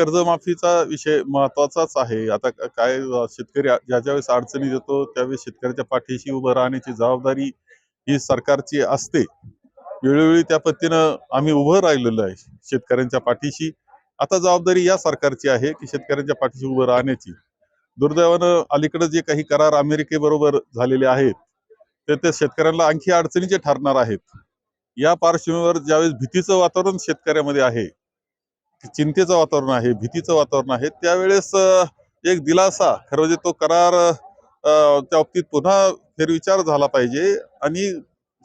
कर्जमाफीचा विषय महत्वाचाच आहे. आता काय शेतकरी ज्या वेळेस अडचणीत येतो त्यावेळेस शेतकऱ्याच्या पाठीशी उभं राहण्याची जबाबदारी ही सरकारची असते. वेळोवेळी त्या पद्धतीनं आम्ही उभं राहिलेलो आहे शेतकऱ्यांच्या पाठीशी. आता जबाबदारी या सरकारची आहे की शेतकऱ्यांच्या पाठीशी उभं राहण्याची. दुर्दैवानं अलीकडे जे काही करार अमेरिकेबरोबर झालेले आहेत ते त्या शेतकऱ्यांना आणखी अडचणीचे ठरणार आहेत. या पार्श्वभूमीवर ज्यावेळेस भीतीचं वातावरण शेतकऱ्यामध्ये आहे, चिंतेचं वातावरण आहे, भीतीचं वातावरण आहे, त्यावेळेस एक दिलासा खरं म्हणजे तो करार त्या बाबतीत पुन्हा फेरविचार झाला पाहिजे आणि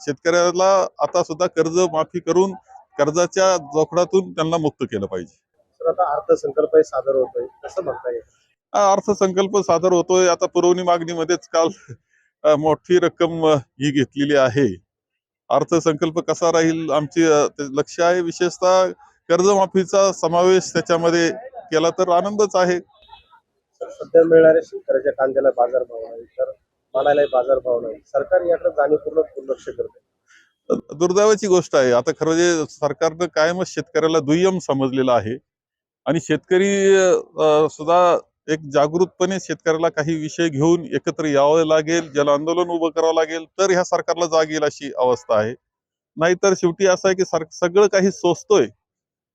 शेतकऱ्याला आता सुद्धा कर्ज माफी करून कर्जाच्या जोखडातून त्यांना मुक्त केलं पाहिजे. तर आता अर्थसंकल्प सादर होतोय कसं म्हणता येईल? हा अर्थसंकल्प सादर होतोय. आता पुरवणी मागणीमध्येच काल मोठी रक्कम ही घेतलेली आहे. अर्थसंकल्प कसा राहील आमची ते लक्ष आहे. विशेषतः कर्जमाफीचा समावेश त्याच्यामध्ये केला तर आनंदच आहे. तर सध्या मिळणाऱ्या शेतकऱ्याच्या कांद्याला बाजारभाव नाही, तर मालालाही बाजारभाव नाही. सरकार याकडे जाणीवपूर्वक दुर्लक्ष करते. दुर्दैवाची गोष्ट आहे. आता खरं म्हणजे सरकारनं कायमच शेतकऱ्याला दुय्यम समजलेलं आहे आणि शेतकरी सुद्धा एक जागृतपणे शेतकऱ्याला काही विषय घेऊन एकत्र यावं लागेल, जन आंदोलन उभं करावं लागेल, तर ह्या सरकारला जाग येईल अशी अवस्था आहे. नाहीतर शेवटी असं आहे की सगळं काही सोसतोय.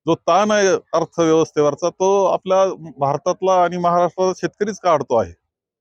जो ताण आहे अर्थव्यवस्थेवरचा तो आपल्या भारतातला आणि महाराष्ट्राचा शेतकरीच काढतो आहे.